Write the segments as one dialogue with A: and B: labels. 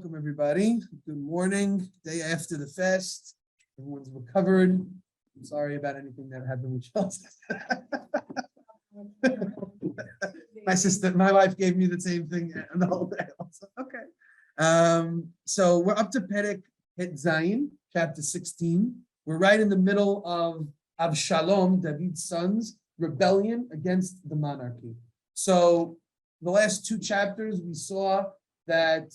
A: Welcome, everybody. Good morning. Day after the fast. Everyone's recovered. I'm sorry about anything that happened with Chelsea. My wife gave me the same thing the whole day also. Okay. So we're up to Perek Het Zayin, chapter 16. We're right in the middle of Abshalom, David's son's rebellion against the monarchy. So the last two chapters, we saw that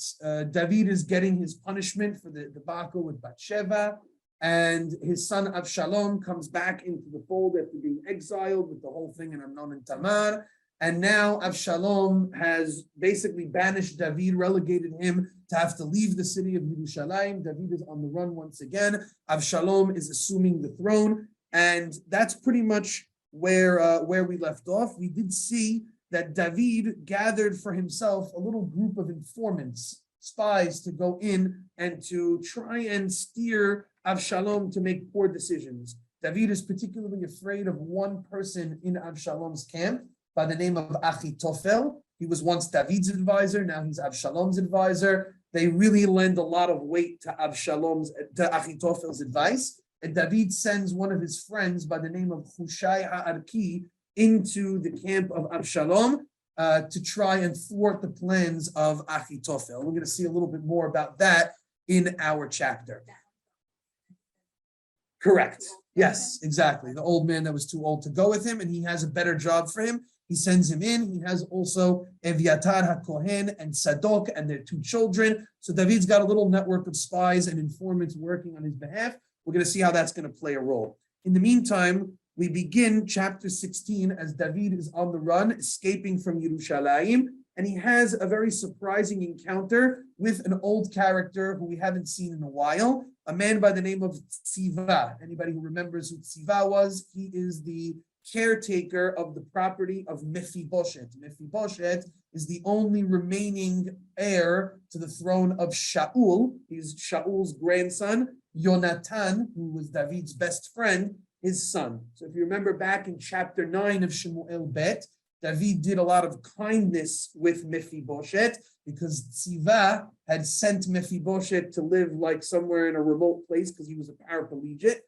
A: David is getting his punishment for the debacle with Bathsheba, and his son Abshalom comes back into the fold after being exiled with the whole thing in Amnon and Tamar. And now Abshalom has basically banished David, relegated him to have to leave the city of Yerushalayim. David is on the run once again. Abshalom is assuming the throne, and that's pretty much where we left off. We did see that David gathered for himself a little group of informants, spies, to go in and to try and steer Abshalom to make poor decisions. David is particularly afraid of one person in Abshalom's camp by the name of Achitophel. He was once David's advisor, now he's Abshalom's advisor. They really lend a lot of weight to Achitophel's advice. And David sends one of his friends by the name of Hushai Ha'arki into the camp of Abshalom to try and thwart the plans of Achitophel. We're going to see a little bit more about that in our chapter. Correct. Yes, exactly. The old man that was too old to go with him, and he has a better job for him. He sends him in. He has also Eviatar HaKohen and Sadok and their two children. So David's got a little network of spies and informants working on his behalf. We're going to see how that's going to play a role. In the meantime, we begin chapter 16 as David is on the run, escaping from Yerushalayim, and he has a very surprising encounter with an old character who we haven't seen in a while, a man by the name of Tziva. Anybody who remembers who Tziva was? He is the caretaker of the property of Mephibosheth. Mephibosheth is the only remaining heir to the throne of Shaul. He's Shaul's grandson, Yonatan, who was David's best friend, his son. So if you remember back in chapter 9 of Shemuel Bet, David did a lot of kindness with Mephibosheth because Tziva had sent Mephibosheth to live like somewhere in a remote place because he was a paraplegic,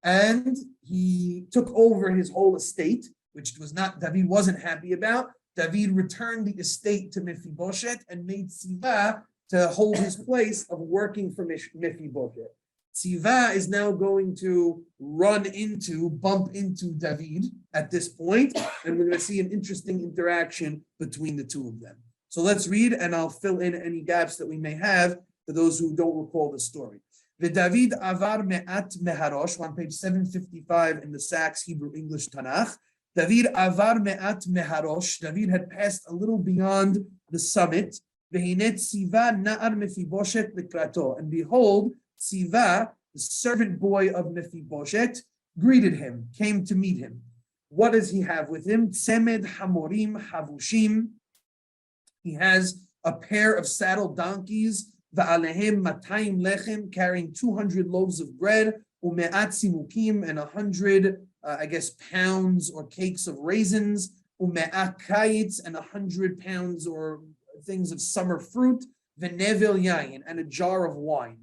A: and he took over his whole estate, which David wasn't happy about. David returned the estate to Mephibosheth and made Tziva to hold his place of working for Mephibosheth. Tziva is now going to bump into David at this point, and we're going to see an interesting interaction between the two of them. So let's read, and I'll fill in any gaps that we may have for those who don't recall the story. David avar me'at meharosh, on page 755 in the Sachs Hebrew English Tanakh. David avar me'at meharosh. David had passed a little beyond the summit. Vehinet Tziva na'ar Mephibosheth likrato, and behold, Tziva, the servant boy of Mephibosheth, greeted him, came to meet him. What does he have with him? Tzemed hamorim havushim. He has a pair of saddle donkeys, va'alehem matayim lechem, carrying 200 loaves of bread, ume'at simukim, and 100, pounds or cakes of raisins, ume'at kayitz, and 100 pounds or things of summer fruit, v'nevel yayin, and a jar of wine.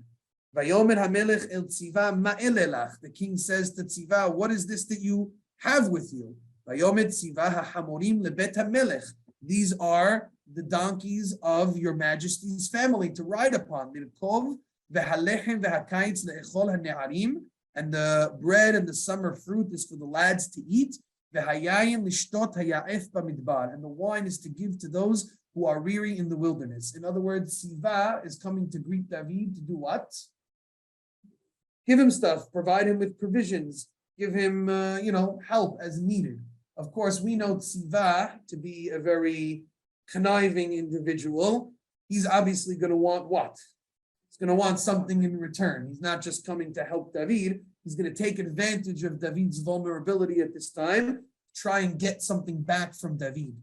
A: Vayomer hamelech el Tziva ma'elelach. The king says to Tziva, what is this that you have with you? Vayomer Tziva hahamorim lebet hamelech. These are the donkeys of your majesty's family to ride upon. Lirkov vehalechem vehakayitz leechol hane'arim. And the bread and the summer fruit is for the lads to eat. Vehayayin lishtot haya'ef bamidbar. And the wine is to give to those who are weary in the wilderness. In other words, Tziva is coming to greet David to do what? Give him stuff, provide him with provisions, give him, help as needed. Of course, we know Tziva to be a very conniving individual. He's obviously going to want what? He's going to want something in return. He's not just coming to help David. He's going to take advantage of David's vulnerability at this time, try and get something back from David.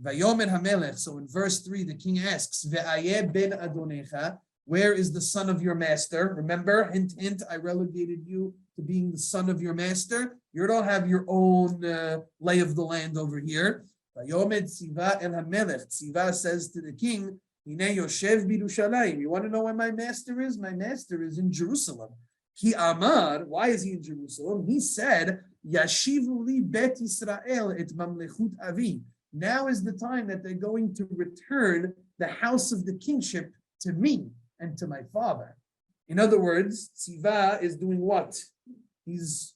A: Vayomer hamelech. So in verse 3, the king asks, Ve'ayeh ben adonecha. Where is the son of your master? Remember, hint, hint, I relegated you to being the son of your master. You don't have your own lay of the land over here. Vayomed Tziva el hamelech. Tziva says to the king, You want to know where my master is? My master is in Jerusalem. He Amar, why is he in Jerusalem? He said, Yashivu li bet Yisrael et mamlechut avi. Now is the time that they're going to return the house of the kingship to me and to my father. In other words, Tziva is doing what? He's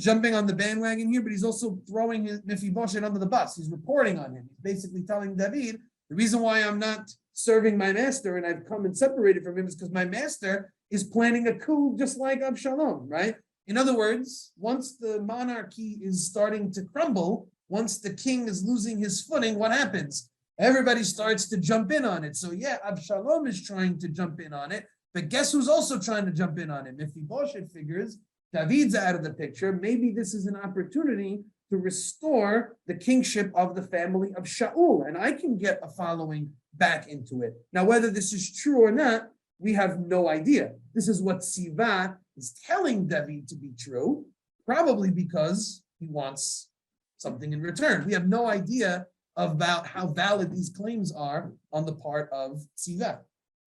A: jumping on the bandwagon here, but he's also throwing his Mephibosheth under the bus. He's reporting on him. He's basically telling David, the reason why I'm not serving my master and I've come and separated from him is because my master is planning a coup just like Abshalom, right? In other words, once the monarchy is starting to crumble, once the king is losing his footing, what happens? Everybody starts to jump in on it. So yeah, Abshalom is trying to jump in on it, but guess who's also trying to jump in on it? Mephibosheth figures David's out of the picture. Maybe this is an opportunity to restore the kingship of the family of Shaul, and I can get a following back into it. Now, whether this is true or not, we have no idea. This is what Tziva is telling David to be true, probably because he wants something in return. We have no idea about how valid these claims are on the part of Tziva.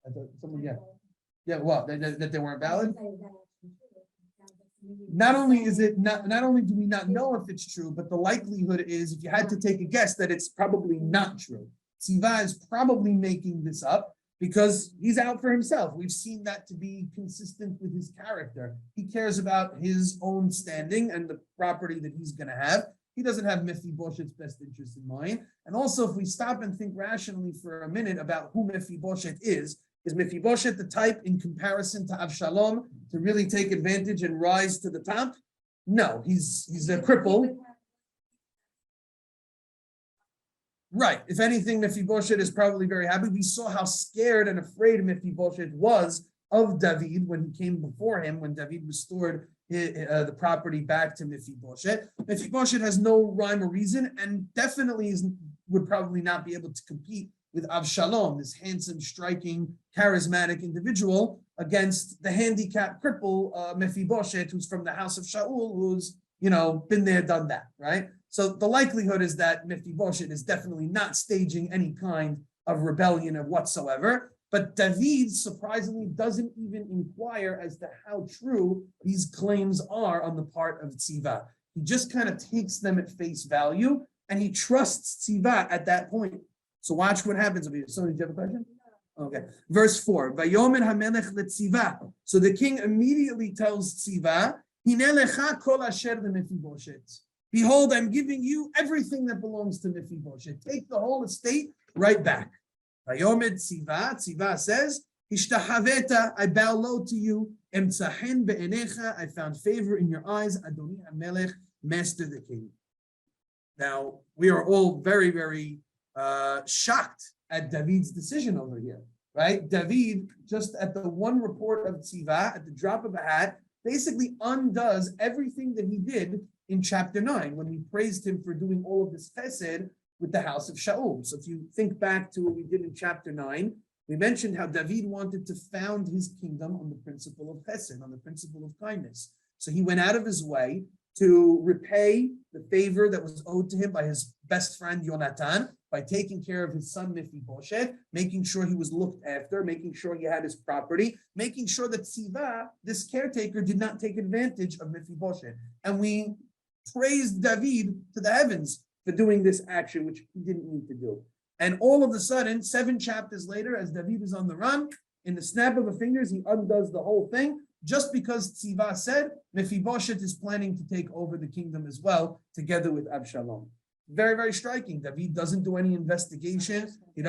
A: That they weren't valid? Not only do we not know if it's true, but the likelihood is, if you had to take a guess, that it's probably not true. Tziva is probably making this up because he's out for himself. We've seen that to be consistent with his character. He cares about his own standing and the property that he's going to have. He doesn't have Mephibosheth's best interest in mind. And also, if we stop and think rationally for a minute about who Mephibosheth is Mephibosheth the type in comparison to Abshalom to really take advantage and rise to the top? No, he's a cripple. Right. If anything, Mephibosheth is probably very happy. We saw how scared and afraid Mephibosheth was of David when he came before him, when David restored the property back to Mephibosheth. Mephibosheth has no rhyme or reason, and definitely would probably not be able to compete with Abshalom, this handsome, striking, charismatic individual, against the handicapped cripple Mephibosheth, who's from the house of Shaul, who's been there, done that, right? So the likelihood is that Mephibosheth is definitely not staging any kind of rebellion of whatsoever. But David surprisingly doesn't even inquire as to how true these claims are on the part of Tziva. He just kind of takes them at face value, and he trusts Tziva at that point. So watch what happens. So, did you have a question? Okay. Verse 4. Vayomer hamelech leTziva. So the king immediately tells Tziva, Hine lecha kol asher leMephibosheth. Behold, I'm giving you everything that belongs to Mephibosheth. Take the whole estate right back. Vayomer Tziva. Tziva says, Hishtachaveta, I bow low to you. Emtzahen be'enecha, I found favor in your eyes. Adoni hamelech, master the king. Now, we are all very, very shocked at David's decision over here, right? David, just at the one report of Tziva, at the drop of a hat, basically undoes everything that he did in chapter 9 when we praised him for doing all of this chesed with the house of Shaul. So if you think back to what we did in chapter 9, we mentioned how David wanted to found his kingdom on the principle of chesed, on the principle of kindness. So he went out of his way to repay the favor that was owed to him by his best friend Yonatan, by taking care of his son Mephibosheth, making sure he was looked after, making sure he had his property, making sure that Tziva, this caretaker, did not take advantage of Mephibosheth. And we praised David to the heavens for doing this action, which he didn't need to do. And all of a sudden, 7 chapters later, as David is on the run, in the snap of a fingers, he undoes the whole thing, just because Tziva said Mephibosheth is planning to take over the kingdom as well, together with Abshalom. Very, very striking. David doesn't do any investigation. He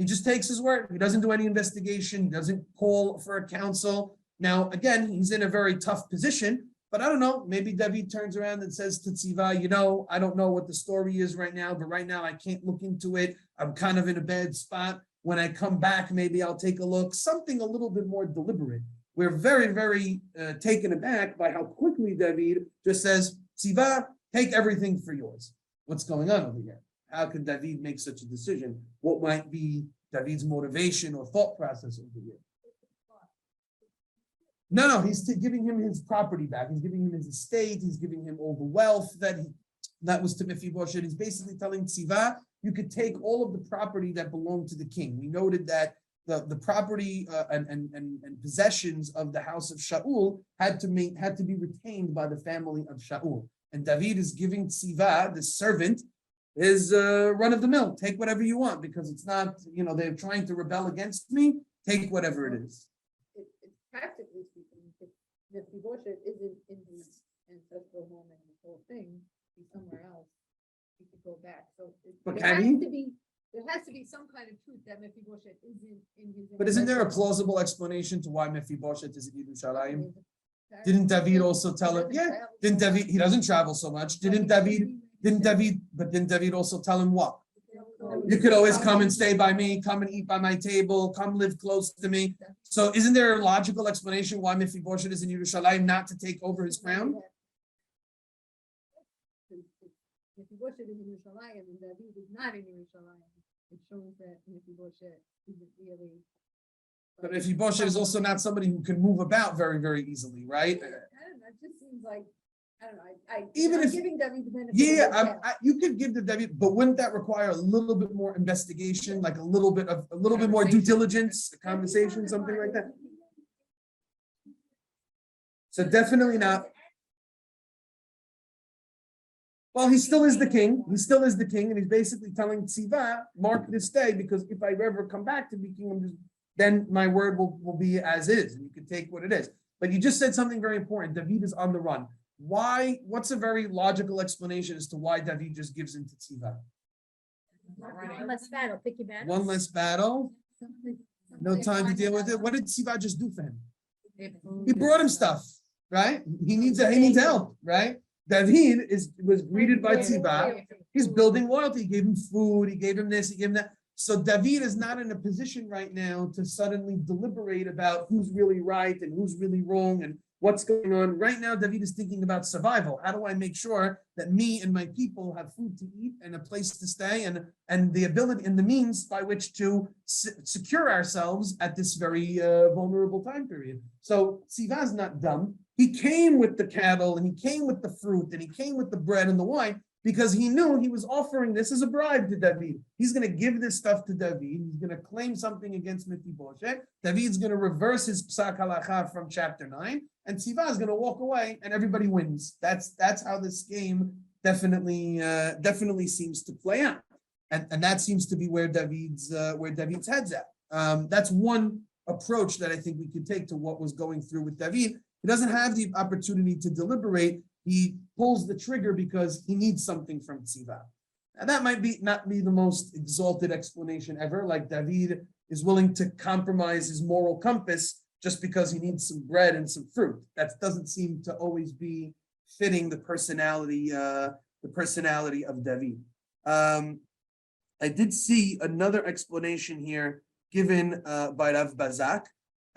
A: just takes his word. He doesn't do any investigation. He doesn't call for a council. Now, again, he's in a very tough position, but I don't know. Maybe David turns around and says to Tziva, I don't know what the story is right now, but right now I can't look into it. I'm kind of in a bad spot. When I come back, maybe I'll take a look. Something a little bit more deliberate. We're very, very taken aback by how quickly David just says, Tziva, take everything for yours. What's going on over here? How could David make such a decision? What might be David's motivation or thought process over here? No, he's giving him his property back. He's giving him his estate. He's giving him all the wealth that was to Mephibosheth. He's basically telling Tziva, you could take all of the property that belonged to the king. We noted that the property and possessions of the house of Shaul had to be retained by the family of Shaul. And David is giving Tziva, the servant, his run of the mill. Take whatever you want, because it's not, they're trying to rebel against me. Take whatever it is.
B: It's practically speaking, if Mephibosheth isn't in his ancestral home and the whole thing, he's somewhere else, he could go back. So there has to be some kind of truth that Mephibosheth isn't in his.
A: But isn't there a plausible explanation to why Mephibosheth is in Yerushalayim? Didn't David also tell him? Yeah, didn't David? He doesn't travel so much. Didn't David also tell him what? You could always come and stay by me, come and eat by my table, come live close to me. So isn't there a logical explanation why Mephibosheth is in Yerushalayim, not to take over his crown?
B: Mephibosheth is in Yerushalayim and David is not in Yerushalayim. It shows that Mephibosheth isn't really.
A: But Mephibosheth is also not somebody who can move about very, very easily, right?
B: I don't know. It just seems like, I don't know.
A: Even if
B: giving David the benefit.
A: Yeah, you could give the David, but wouldn't that require a little bit more investigation, like a little bit more due diligence, a conversation, something like that? So definitely not. Well, he still is the king. He still is the king, and he's basically telling Tziva, mark this day, because if I ever come back to be king, then my word will be as is, and you can take what it is. But you just said something very important. David is on the run. Why? What's a very logical explanation as to why David just gives in to Tziva?
C: One less battle, pick your battle.
A: One less battle. No time to deal with it. What did Tziva just do for him? He brought him stuff, right? He needs help, right? David was greeted by Tziva. He's building loyalty. He gave him food. He gave him this. He gave him that. So David is not in a position right now to suddenly deliberate about who's really right and who's really wrong and what's going on. Right now, David is thinking about survival. How do I make sure that me and my people have food to eat and a place to stay and the ability and the means by which to secure ourselves at this very vulnerable time period? So Tziva is not dumb. He came with the cattle and he came with the fruit and he came with the bread and the wine because he knew he was offering this as a bribe to David. He's going to give this stuff to David. He's going to claim something against Mephibosheth. David's going to reverse his psak halacha from chapter 9, and Tziva is going to walk away, and everybody wins. That's how this game definitely seems to play out, and that seems to be where David's head's at. That's one approach that I think we could take to what was going through with David. He doesn't have the opportunity to deliberate. He pulls the trigger because he needs something from Tziva. And that might not be the most exalted explanation ever, like David is willing to compromise his moral compass just because he needs some bread and some fruit. That doesn't seem to always be fitting the personality of David. I did see another explanation here given by Rav Bazak,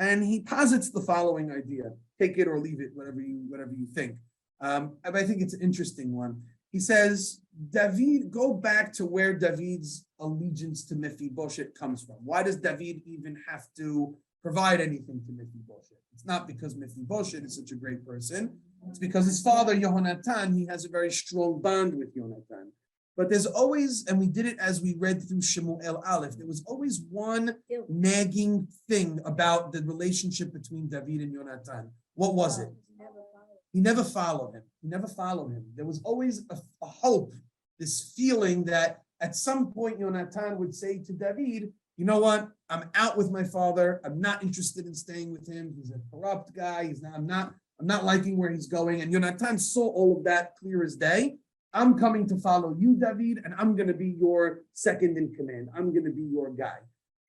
A: and he posits the following idea. Take it or leave it, whatever you think. I think it's an interesting one. He says, David, go back to where David's allegiance to Mephibosheth comes from. Why does David even have to provide anything to Mephibosheth? It's not because Mephibosheth is such a great person. It's because his father, Yehonatan, he has a very strong bond with Yonatan. But there's always, and we did it as we read through Shemuel Aleph, there was always one nagging thing about the relationship between David and Yonatan. What was it? He never followed him. There was always a hope, this feeling that at some point Yonatan would say to David, you know what? I'm out with my father. I'm not interested in staying with him. He's a corrupt guy. I'm not liking where he's going. And Yonatan saw all of that clear as day. I'm coming to follow you, David, and I'm going to be your second in command. I'm going to be your guy.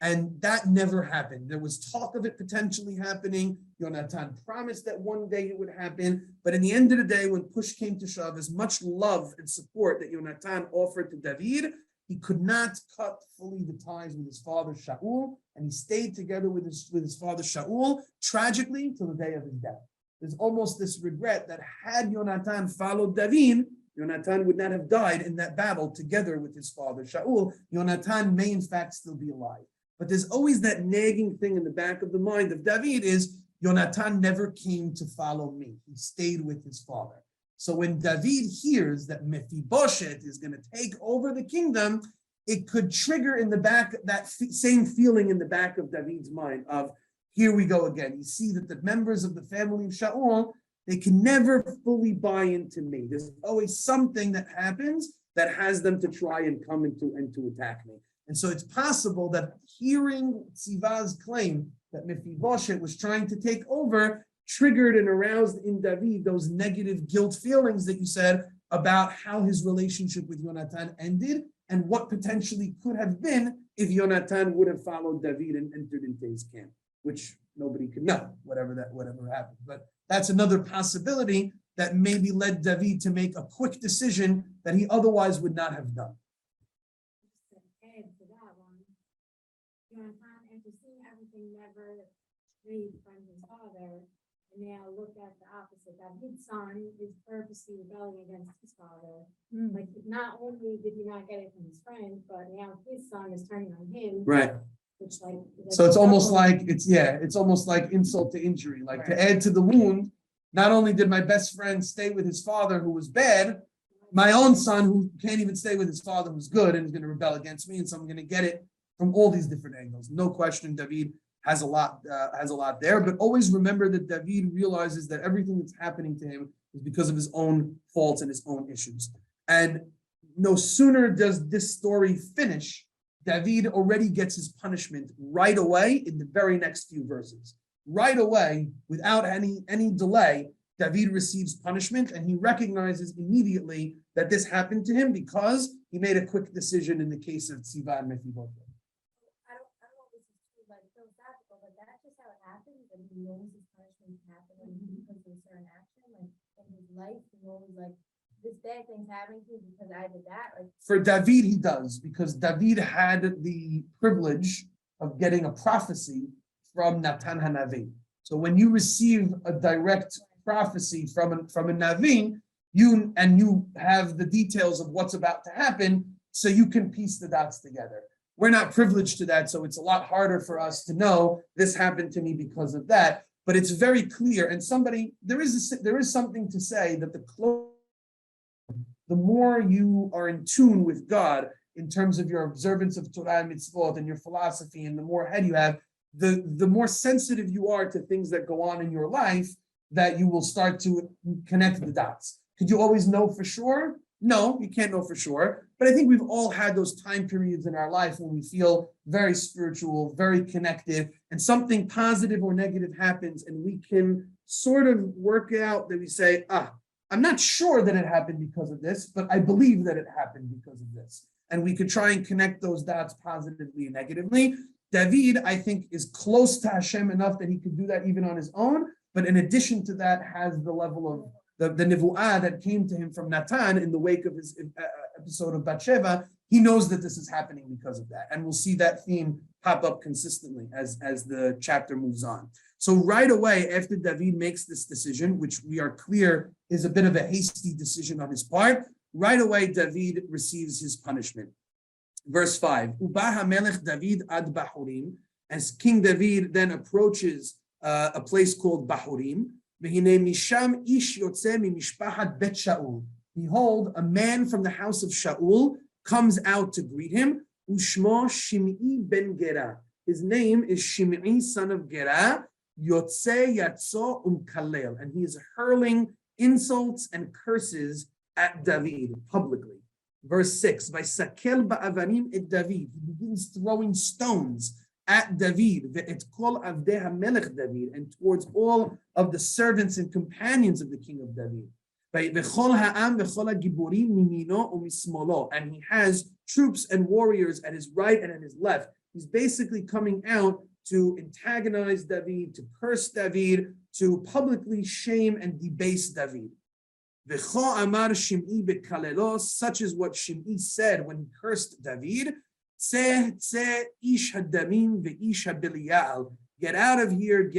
A: And that never happened. There was talk of it potentially happening. Yonatan promised that one day it would happen. But in the end of the day, when push came to shove, as much love and support that Yonatan offered to David, he could not cut fully the ties with his father Shaul, and he stayed together with his father Shaul, tragically, till the day of his death. There's almost this regret that had Yonatan followed David, Yonatan would not have died in that battle together with his father Shaul. Yonatan may in fact still be alive. But there's always that nagging thing in the back of the mind of David is, Yonatan never came to follow me. He stayed with his father. So when David hears that Mephibosheth is going to take over the kingdom, it could trigger in the back that same feeling in the back of David's mind of, here we go again. You see that the members of the family of Shaul, they can never fully buy into me. There's always something that happens that has them to try and come into and to attack me. And so it's possible that hearing Tziva's claim that Mephibosheth was trying to take over triggered and aroused in David those negative guilt feelings that you said about how his relationship with Yonatan ended and what potentially could have been if Yonatan would have followed David and entered into his camp, which nobody could know, whatever happened. But that's another possibility that maybe led David to make a quick decision that he otherwise would not have done.
C: Add to that one, Jonathan, after seeing everything never read from his father, and now look at the opposite, that his son is purposely rebelling against his father. Like, not only did he not get it from his friend, but now his son is turning on him.
A: Right.
C: Which, like,
A: So it's almost like it's almost like insult to injury. Like, to add to the wound, not only did my best friend stay with his father who was bad, my own son who can't even stay with his father who's good and is going to rebel against me, and so I'm going to get it from all these different angles. No question, David has a lot there, but always remember that David realizes that everything that's happening to him is because of his own faults and his own issues. And no sooner does this story finish, David already gets his punishment right away in the very next few verses. Right away, without any delay, David receives punishment, and he recognizes immediately that this happened to him because he made a quick decision in the case of Tziva and Mephibosheth.
C: I don't know if this is true, like philosophical, but that's just how it happens, and he knows his punishment happened because of a certain action, like in his life, he knows like this bad thing's happening to me because I did that. Like,
A: for David, he does, because David had the privilege of getting a prophecy from Natan HaNavi. So when you receive a direct prophecy from a Navi, you have the details of what's about to happen, so you can piece the dots together. We're not privileged to that, so it's a lot harder for us to know this happened to me because of that. But it's very clear, and there is something to say that the more you are in tune with God in terms of your observance of Torah and mitzvot and your philosophy, and the more head you have, the more sensitive you are to things that go on in your life, that you will start to connect the dots. Could you always know for sure? No, you can't know for sure. But I think we've all had those time periods in our life when we feel very spiritual, very connected, and something positive or negative happens, and we can sort of work out that we say, I'm not sure that it happened because of this, but I believe that it happened because of this. And we could try and connect those dots positively and negatively. David, I think, is close to Hashem enough that he could do that even on his own. But in addition to that, has the level of the nivu'ah that came to him from Natan in the wake of his episode of Bathsheba. He knows that this is happening because of that. And we'll see that theme pop up consistently as the chapter moves on. So right away, after David makes this decision, which we are clear is a bit of a hasty decision on his part, right away, David receives his punishment. Verse 5, Uba HaMelech David ad Bahurim, as King David then approaches a place called Bahurim, V'hinei misham ish yotzeh mimishpachat Bet Shaul. Behold, a man from the house of Shaul comes out to greet him, Ushmo Shimei ben Gera. His name is Shimei, son of Gera, Yotzeh Yatzo Kalel, and he is hurling insults and curses at David publicly. Verse 6, Vaysakel ba'avanim et David. He begins throwing stones at David, ve'et kol avdei hamelech David, and towards all of the servants and companions of the king of David. Ve'chol ha'am ve'chol ha'giborim mimino u'mismolo, and he has troops and warriors at his right and at his left. He's basically coming out to antagonize David, to curse David, to publicly shame and debase David. V'cho amar Shimei bekalelo, such is what Shimei said when he cursed David. Tzeh ish hadamim ve'ish habiliyal. Get out of here,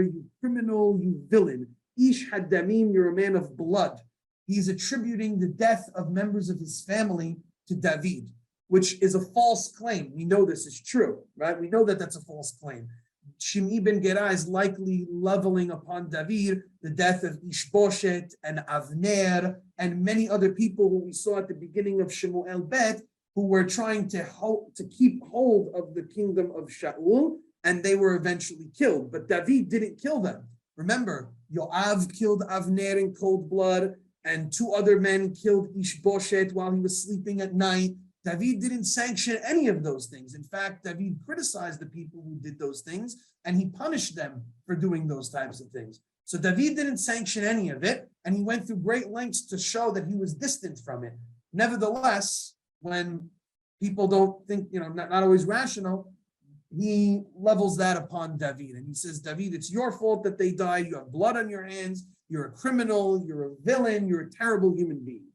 A: you criminal, you villain. Ish hadamim, you're a man of blood. He's attributing the death of members of his family to David, which is a false claim. We know this is true, right? We know that that's a false claim. Shimei ben Gera is likely leveling upon David the death of Ishbosheth and Avner and many other people who we saw at the beginning of Shemuel Bet, who were trying to keep hold of the kingdom of Shaul, and they were eventually killed. But David didn't kill them. Remember, Yoav killed Avner in cold blood, and 2 other men killed Ishbosheth while he was sleeping at night. David didn't sanction any of those things. In fact, David criticized the people who did those things, and he punished them for doing those types of things. So David didn't sanction any of it, and he went through great lengths to show that he was distant from it. Nevertheless, when people don't think, not always rational, he levels that upon David. And he says, David, it's your fault that they died. You have blood on your hands. You're a criminal. You're a villain. You're a terrible human being.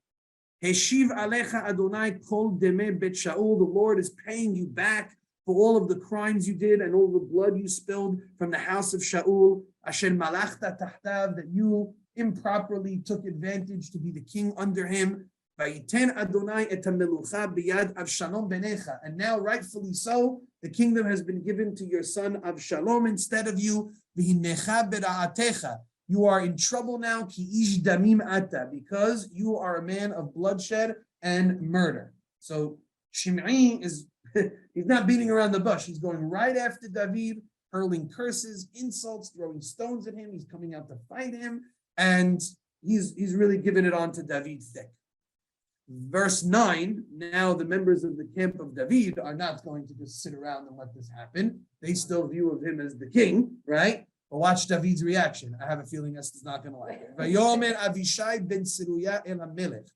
A: Heshiv alecha Adonai kol deme bet Shaul. The Lord is paying you back for all of the crimes you did and all the blood you spilled from the house of Shaul. Asher malachta tahtav, that you improperly took advantage to be the king under him. Vayiten Adonai et hamelucha biyad Abshalom benecha. And now, rightfully so, the kingdom has been given to your son Abshalom instead of you. V'hinecha bera'atecha. You are in trouble now, ki ish damim ata, because you are a man of bloodshed and murder. So Shimei is, he's not beating around the bush. He's going right after David, hurling curses, insults, throwing stones at him. He's coming out to fight him, and he's really giving it on to David thick. Verse 9, now the members of the camp of David are not going to just sit around and let this happen. They still view of him as the king, right? But watch David's reaction. I have a feeling Esther's not going to like it. Vayomer Avishai ben Siruya el HaMelech.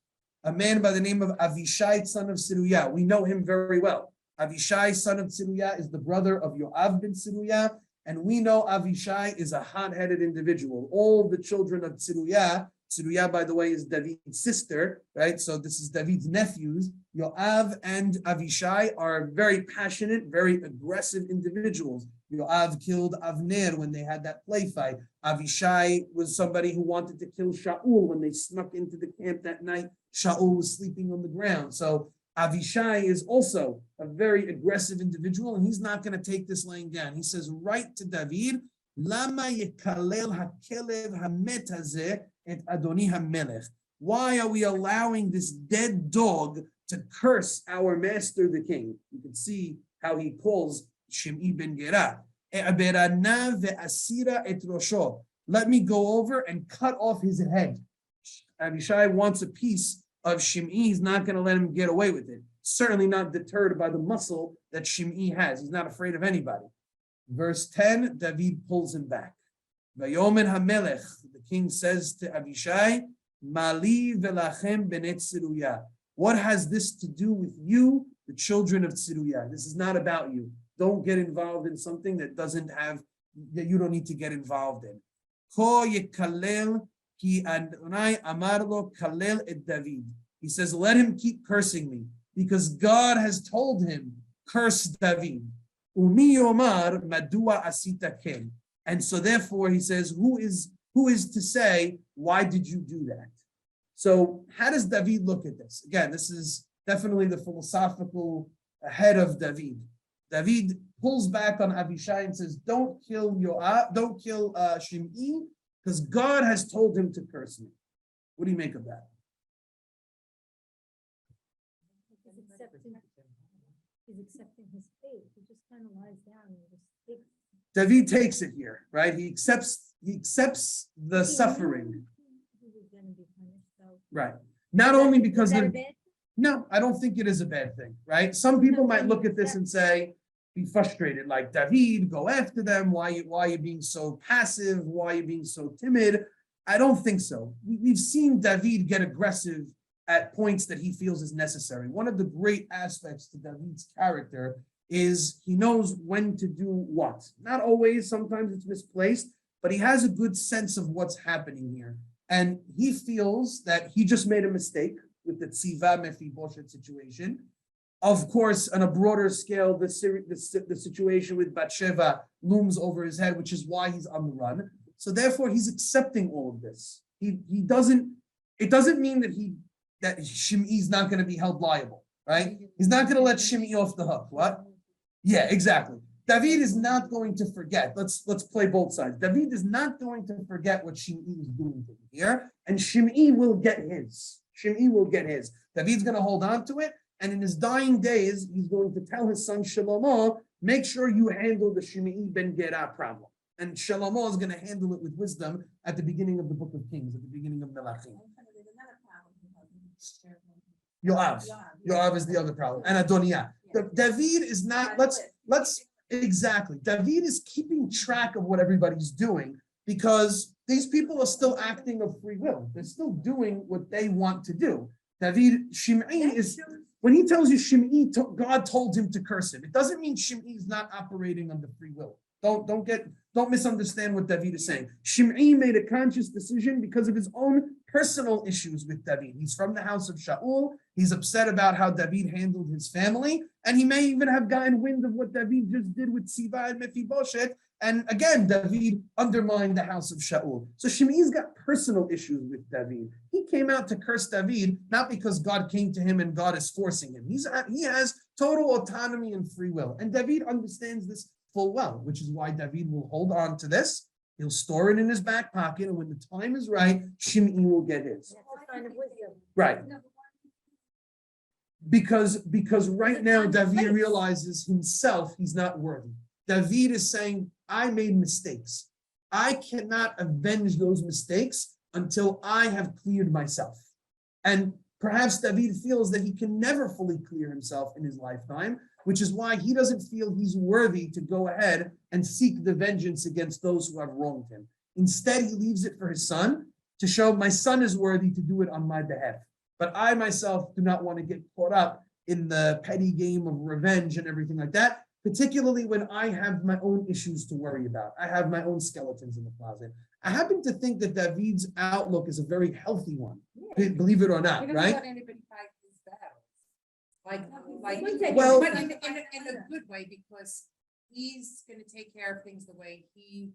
A: A man by the name of Avishai, son of Siruya. We know him very well. Avishai, son of Siruya, is the brother of Yoav ben Siruya. And we know Avishai is a hot-headed individual. All the children of Siruya, by the way, is David's sister, right? So this is David's nephews. Yoav and Avishai are very passionate, very aggressive individuals. Yoav killed Avner when they had that play fight. Avishai was somebody who wanted to kill Shaul when they snuck into the camp that night. Shaul was sleeping on the ground. So Avishai is also a very aggressive individual, and he's not going to take this laying down. He says, write to David, Lama yekalel hakelev hamet hazeh et Adoni hamelech. Why are we allowing this dead dog to curse our master, the king? You can see how he calls Shimei ben Gera. Let me go over and cut off his head. Avishai wants a piece of Shimei. He's not going to let him get away with it. Certainly not deterred by the muscle that Shimei has. He's not afraid of anybody. Verse 10, David pulls him back. Vayomer hamelech, the king says to Avishai, Mali velachem benet Tziruya. What has this to do with you, the children of Tziruya? This is not about you. Don't get involved in something that you don't need to get involved in. Ko yekalel ki Adonai amar lo kalel et David. He says, let him keep cursing me, because God has told him, curse David. Umi omar madua asita ken. And so therefore he says, who is to say, why did you do that? So how does David look at this? Again, this is definitely the philosophical head of David. David pulls back on Avishai and says, don't kill Shimei, because God has told him to curse me. What do you make of that?
C: He's accepting his fate. He just kind of lies down and just takes.
A: David takes it here, right? He accepts the suffering.
C: He was going to be punished, so.
A: Right. Not only because of,
C: bad?
A: no, I don't think it is a bad thing, right? Some people might look at this and say, be frustrated, like David, go after them. Why are you being so passive? Why are you being so timid? I don't think so. We've seen David get aggressive at points that he feels is necessary. One of the great aspects to David's character is he knows when to do what. Not always, sometimes it's misplaced, but he has a good sense of what's happening here. And he feels that he just made a mistake with the Tziva Mephibosheth situation. Of course, on a broader scale, the situation with Bathsheba looms over his head, which is why he's on the run. So therefore, he's accepting all of this. It doesn't mean that Shimei's not going to be held liable, right? He's not going to let Shimei off the hook. What? Yeah, exactly. David is not going to forget. Let's play both sides. David is not going to forget what Shimei is doing here, and Shimei will get his. David's going to hold on to it, And in his dying days, he's going to tell his son Shlomo, make sure you handle the Shimei ben Gera problem. And Shlomo is going to handle it with wisdom at the beginning of the book of Kings, at the beginning of Melachim. Yoav is the other problem. And Adoniah. David is not, let's exactly. David is keeping track of what everybody's doing because these people are still acting of free will. They're still doing what they want to do. Shimei is, when he tells you Shimei, God told him to curse him. It doesn't mean Shimei is not operating under free will. Don't misunderstand what David is saying. Shimei made a conscious decision because of his own personal issues with David. He's from the house of Shaul. He's upset about how David handled his family. And he may even have gotten wind of what David just did with Siba and Mephibosheth. And again, David undermined the house of Shaul. So Shimei's got personal issues with David. He came out to curse David, not because God came to him and God is forcing him. He has total autonomy and free will. And David understands this full well, which is why David will hold on to this. He'll store it in his back pocket, and when the time is right, Shimei will get his.
C: That's a sign of wisdom.
A: Right. Because right now David realizes himself he's not worthy. David is saying, I made mistakes. I cannot avenge those mistakes until I have cleared myself. And perhaps David feels that he can never fully clear himself in his lifetime, which is why he doesn't feel he's worthy to go ahead and seek the vengeance against those who have wronged him. Instead, he leaves it for his son to show my son is worthy to do it on my behalf. But I myself do not want to get caught up in the petty game of revenge and everything like that, particularly when I have my own issues to worry about. I have my own skeletons in the closet. I happen to think that David's outlook is a very healthy one, believe it or not,
D: He doesn't
A: right?
D: let anybody fight his battles.
A: Well-
D: but in a good way, because he's gonna take care of things the way he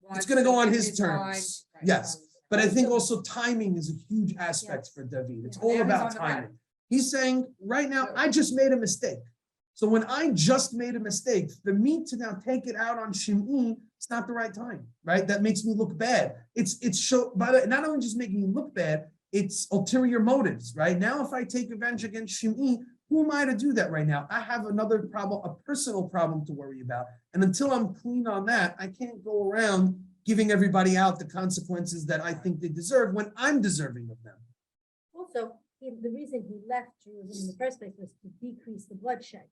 D: wants.
A: It's going to go on
D: in
A: his
D: mind.
A: terms.
D: Right,
A: Yes.
D: so-
A: But I think also timing is a huge aspect for David. It's
D: Yeah.
A: all
D: Now he's
A: about
D: on the right.
A: timing. He's saying, right now, I just made a mistake. So when I just made a mistake, for me to now take it out on Shimei, it's not the right time, right? That makes me look bad. It's not only just making me look bad, it's ulterior motives, right? Now, if I take revenge against Shimei, who am I to do that right now? I have another problem, a personal problem to worry about. And until I'm clean on that, I can't go around giving everybody out the consequences that I think they deserve when I'm deserving of them.
C: Also, the reason he left Jerusalem in the first place was to decrease the bloodshed.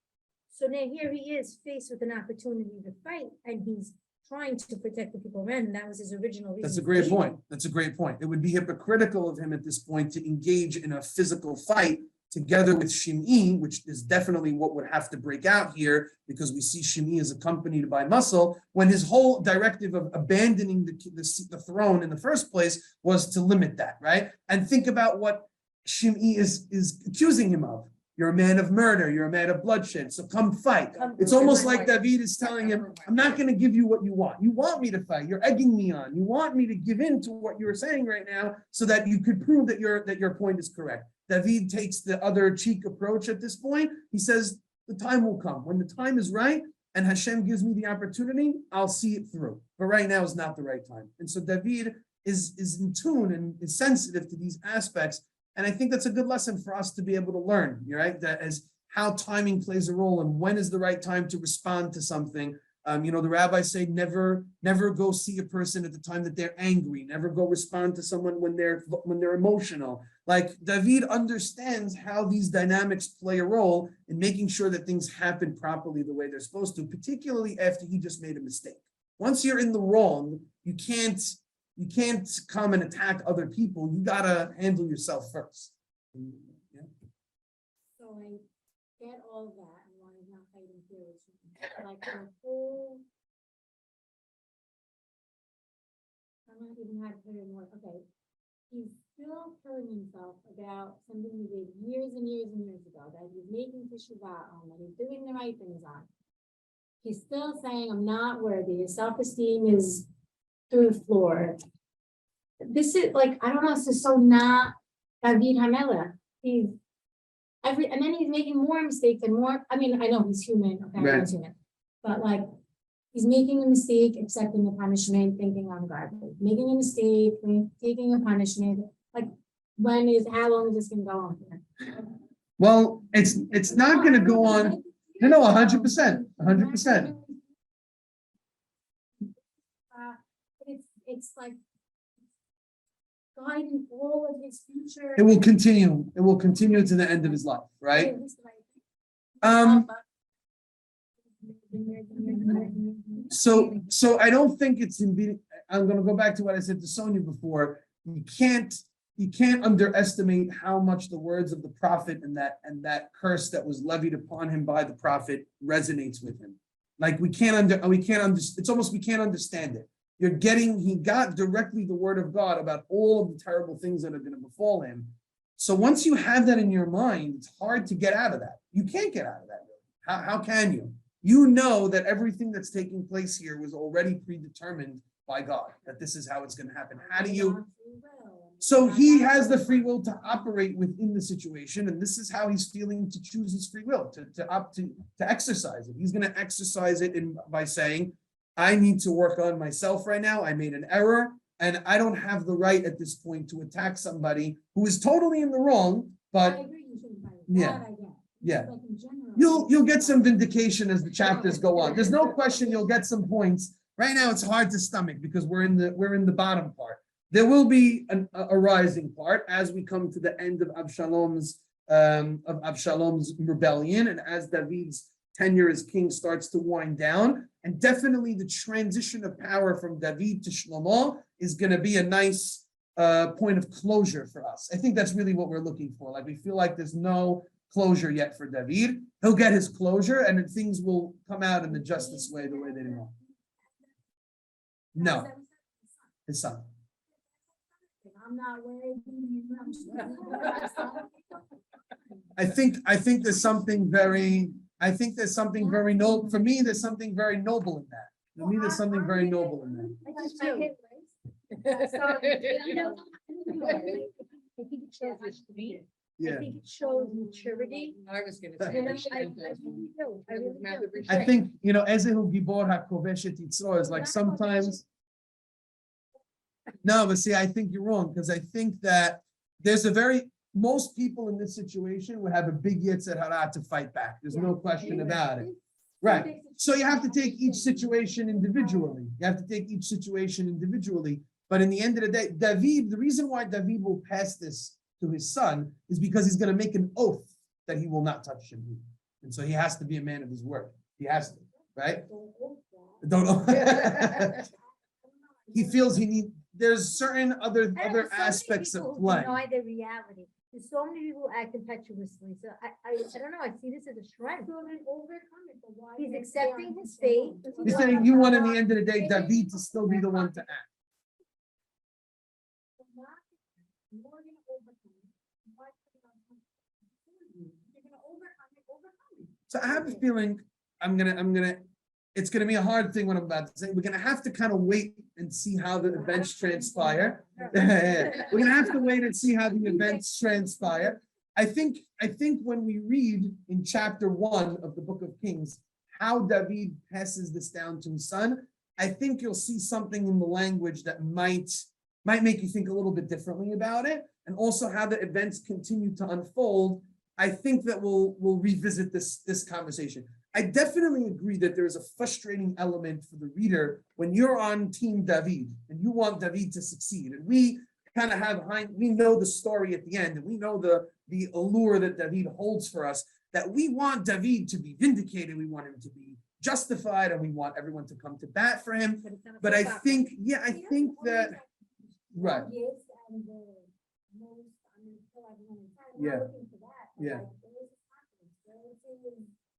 C: So now here he is faced with an opportunity to fight, and he's trying to protect the people around him. That was his original reason.
A: That's a
C: for
A: great
C: leaving.
A: point. That's a great point. It would be hypocritical of him at this point to engage in a physical fight together with Shimei, which is definitely what would have to break out here, because we see Shimei is accompanied by muscle, when his whole directive of abandoning the throne in the first place was to limit that, right? And think about what Shimei is accusing him of. You're a man of murder, you're a man of bloodshed, so come fight. It's almost like David is telling him, I'm not going to give you what you want. You want me to fight, you're egging me on. You want me to give in to what you're saying right now so that you could prove that your point is correct. David takes the other cheek approach at this point. He says, the time will come. When the time is right and Hashem gives me the opportunity, I'll see it through. But right now is not the right time. And so David is in tune and is sensitive to these aspects. And I think that's a good lesson for us to be able to learn, right? That as how timing plays a role and when is the right time to respond to something. The rabbis say never go see a person at the time that they're angry. Never go respond to someone when they're emotional. Like David understands how these dynamics play a role in making sure that things happen properly the way they're supposed to, particularly after he just made a mistake. Once you're in the wrong, you can't come and attack other people. You gotta handle yourself first. Yeah.
C: So I get all of that and why he's not fighting through it. Like the whole. I'm not even how to put it in words. Okay. He's still killing himself about something he did years and years and years ago that he's making teshuvah on, that he's doing the right things on. He's still saying, I'm not worthy. His self-esteem is through the floor. This is like, I don't know, this is so not David HaMelech. And then he's making more mistakes and more. I mean, I know he's human, okay,
A: Right.
C: he's human, but like he's making a mistake, accepting the punishment, thinking I'm garbage, making a mistake, taking a punishment. Like, how long is this gonna go on here?
A: Well, it's not going to go on. No, 100%, 100%.
C: It's like guiding all of his future.
A: It will continue. It will continue to the end of his life, right? So I don't think it's in. I'm going to go back to what I said to Sonia before. You can't underestimate how much the words of the prophet and that curse that was levied upon him by the prophet resonates with him. Like we can't it's almost we can't understand it. He got directly the word of God about all of the terrible things that are going to befall him. So once you have that in your mind, it's hard to get out of that. You can't get out of that. Really. How can you? You know that everything that's taking place here was already predetermined by God, that this is how it's going to happen. How do you? So he has the free will to operate within the situation, and this is how he's feeling to choose his free will, to exercise it. He's going to exercise it by saying, I need to work on myself right now. I made an error, and I don't have the right at this point to attack somebody who is totally in the wrong. But yeah. You'll get some vindication as the chapters go on. There's no question you'll get some points. Right now, it's hard to stomach because we're in the bottom part. There will be a rising part as we come to the end of Abshalom's rebellion, and as David's tenure as king starts to wind down, and definitely the transition of power from David to Shlomo is going to be a nice point of closure for us. I think that's really what we're looking for. Like we feel like there's no closure yet for David. He'll get his closure, and then things will come out in the justice way, the way they want. No, his son.
C: I'm not worried.
A: I think there's something very noble. For me, there's something very noble in that. For me, there's something very noble in that.
B: I think
A: Yeah.
B: I think it shows maturity.
D: I was going to
B: And I
D: say.
B: really do. I really do.
A: I think, Ezehu Gibor HaKovesh et Yitzro is like sometimes. No, but see, I think you're wrong, because I think that most people in this situation would have a big Yetzer Hara to fight back. There's no question about it. Right. So you have to take each situation individually. But in the end of the day, the reason why David will pass this to his son is because he's going to make an oath that he will not touch Shemuel. And so he has to be a man of his word. He has to, right? Don't know. He feels there's certain other aspects of play.
E: Deny the reality. There's so many people act impetuously. So I don't know. I see this as a strength. He's accepting his fate.
A: He's saying you want, in the end of the day, David to still be the one to act. So I have a feeling it's gonna be a hard thing what I'm about to say. We're gonna have to kind of wait and see how the events transpire. We're gonna have to wait and see how the events transpire. I think when we read in chapter 1 of the book of Kings how David passes this down to his son, I think you'll see something in the language that might make you think a little bit differently about it, and also how the events continue to unfold. I think that we'll revisit this conversation. I definitely agree that there is a frustrating element for the reader when you're on Team David and you want David to succeed. And we kind of we know the story at the end, and we know the allure that David holds for us, that we want David to be vindicated, we want him to be justified, and we want everyone to come to bat for him. But I think that, right. Yeah.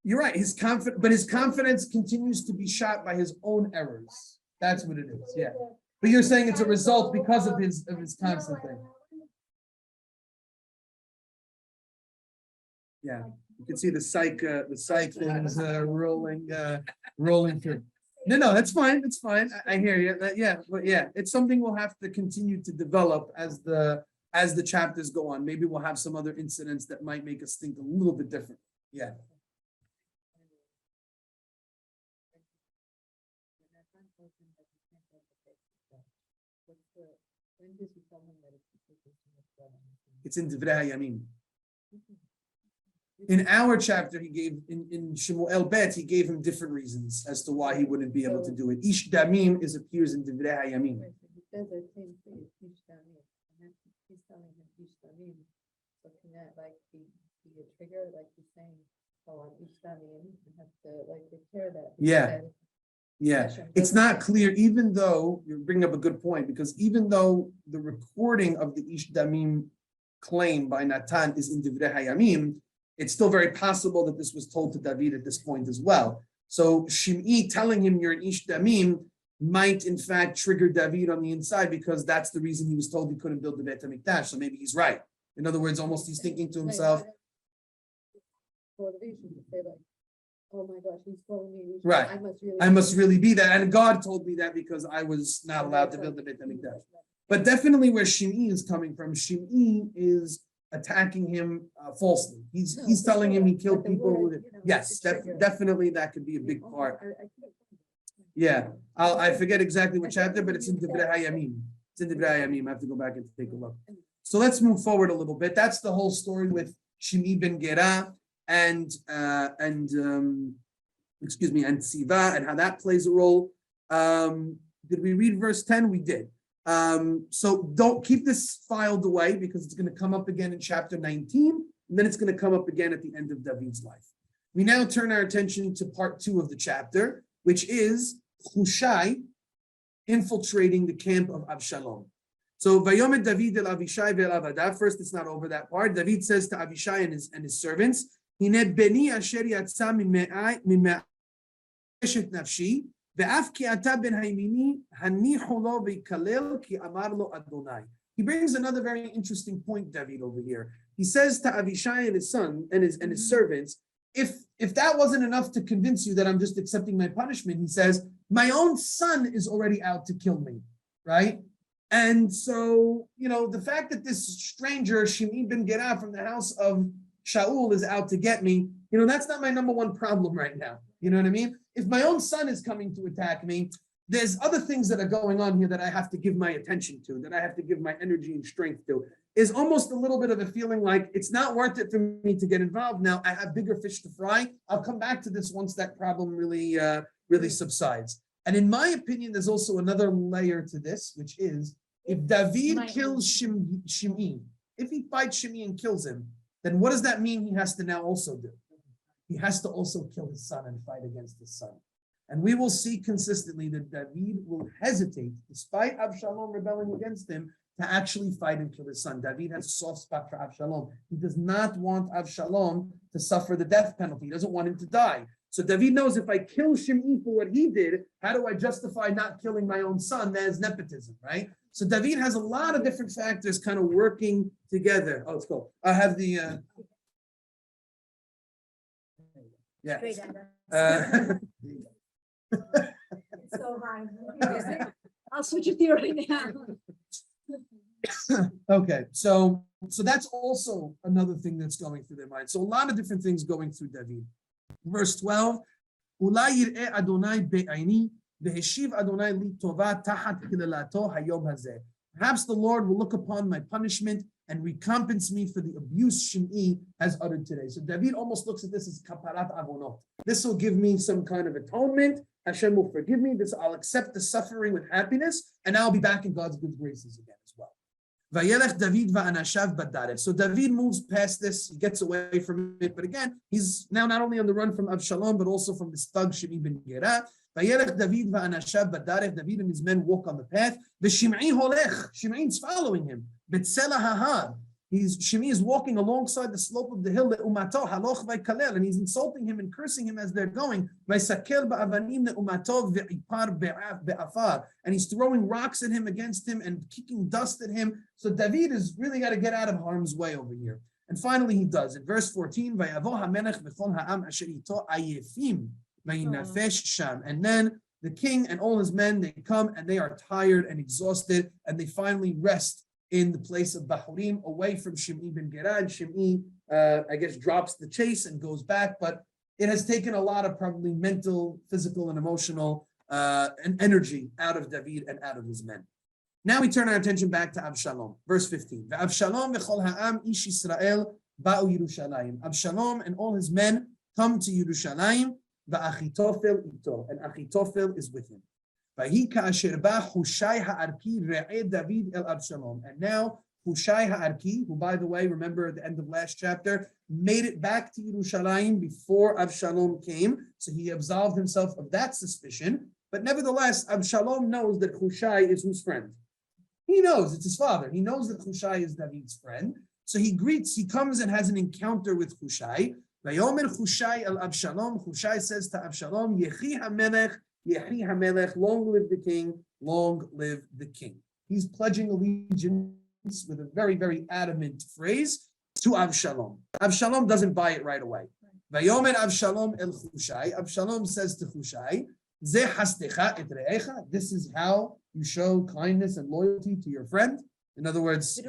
A: You're right. His confidence continues to be shot by his own errors. That's what it is. Yeah. But you're saying it's a result because of his constant thing. Yeah. You can see the psych things rolling through. No, that's fine. It's fine. I hear you. But it's something we'll have to continue to develop as the chapters go on. Maybe we'll have some other incidents that might make us think a little bit different. Yeah. It's in Divrei Hayamim. In our chapter, he gave in Shemuel Bet, he gave him different reasons as to why he wouldn't be able to do it. Ish damim appears in Divrei Hayamim.
B: Right, so he says the same thing, Ish Damim, and then he's telling him Ish Damim. So can that like be a trigger, like he's saying, oh, on Ish Damim, you have to like repair that.
A: Yeah.
B: because
A: Yeah, it's not clear, even though you're bringing up a good point, because even though the recording of the Ish Damim claim by Natan is in Divrei Hayamim, it's still very possible that this was told to David at this point as well. So Shimei telling him you're an Ish Damim might in fact trigger David on the inside, because that's the reason he was told he couldn't build the Beit HaMikdash. So maybe he's right. In other words, almost he's thinking to himself,
B: motivation to say like, oh my gosh, he's calling me.
A: Right. I must really be that. And God told me that because I was not allowed to build the Beit HaMikdash. But definitely where Shimei is coming from, Shimei is attacking him falsely. He's telling him he killed people. Yes, definitely that could be a big part. Yeah, I forget exactly which chapter, but it's in Divrei Hayamim. It's in Divrei Hayamim. I have to go back and take a look. So let's move forward a little bit. That's the whole story with Shimei ben Gera and Siva and how that plays a role. Did we read verse 10? We did. So don't keep this filed away, because it's going to come up again in chapter 19, and then it's going to come up again at the end of David's life. We now turn our attention to part 2 of the chapter, which is Hushai infiltrating the camp of Abshalom. So Vayomet David el Avishai ve'el Avadav. First, it's not over that part. David says to Avishai and his servants, Hine beni asher yatsa mima'eshet nafshi ve'af ki ata ben haymini hanichu lo v'yikalel ki amar lo Adonai. He brings another very interesting point, David, over here. He says to Avishai and his son and his servants, if that wasn't enough to convince you that I'm just accepting my punishment, he says, my own son is already out to kill me, right? And so, the fact that this stranger, Shimei ben Gera from the house of Shaul, is out to get me, that's not my number one problem right now. You know what I mean? If my own son is coming to attack me, there's other things that are going on here that I have to give my attention to, that I have to give my energy and strength to. Is almost a little bit of a feeling like it's not worth it for me to get involved now. I have bigger fish to fry. I'll come back to this once that problem really subsides. And in my opinion, there's also another layer to this, which is if David kills Shimei, if he fights Shimei and kills him, then what does that mean he has to now also do? He has to also kill his son and fight against his son. And we will see consistently that David will hesitate, despite Abshalom rebelling against him, to actually fight and kill his son. David has a soft spot for Abshalom. He does not want Abshalom to suffer the death penalty. He doesn't want him to die. So David knows if I kill Shimei for what he did, how do I justify not killing my own son? That is nepotism, right? So David has a lot of different factors kind of working together. Oh, let's go. I have the... yeah.
C: So high. I'll switch it to you right now.
A: Okay, so that's also another thing that's going through their mind. So a lot of different things going through David. Verse 12, Ulai yir'eh Adonai be'aini v'heshiv Adonai li tova tahat hilalato hayom hazeh. Perhaps the Lord will look upon my punishment and recompense me for the abuse Shimei has uttered today. So David almost looks at this as kaparat avonot. This will give me some kind of atonement. Hashem will forgive me. I'll accept the suffering with happiness, and I'll be back in God's good graces again as well. Vayelech David va'anashav badarev. So David moves past this, he gets away from it, but again, he's now not only on the run from Abshalom, but also from this thug Shimei ben Gera. Vayelech David va'anashav badarev. David and his men walk on the path. V'Shimei holech. Shimei's following him. B'tzela hahar. Shimei is walking alongside the slope of the hill, and he's insulting him and cursing him as they're going. And he's throwing rocks at him, against him, and kicking dust at him. So David has really got to get out of harm's way over here. And finally he does. In verse 14, and then the king and all his men, they come and they are tired and exhausted, and they finally rest in the place of Bahurim, away from Shimei ben Gera. And Shimei, I guess, drops the chase and goes back, but it has taken a lot of probably mental, physical, and emotional and energy out of David and out of his men. Now we turn our attention back to Abshalom, verse 15. Abshalom v'chol ha'am ish Yisrael ba'u Yerushalayim. Abshalom and all his men come to Yerushalayim, va'achitophel ito, and Achitophel is with him. Vahi ka'asher ba Hushai ha'arki re'eh David el Abshalom. And now Hushai ha'arki, who by the way, remember at the end of last chapter, made it back to Yerushalayim before Abshalom came, so he absolved himself of that suspicion. But nevertheless, Abshalom knows that Hushai is whose friend? He knows, it's his father. He knows that Hushai is David's friend. So he comes and has an encounter with Hushai. Vayomer Hushai el Abshalom. Hushai says to Abshalom, Yechi HaMelech, long live the king, long live the king. He's pledging allegiance with a very, very adamant phrase to Abshalom. Abshalom doesn't buy it right away. Vayomer Abshalom el Hushai. Abshalom says to Hushai, Ze hastecha et re'echa. This is how you show kindness and loyalty to your friend. In other words,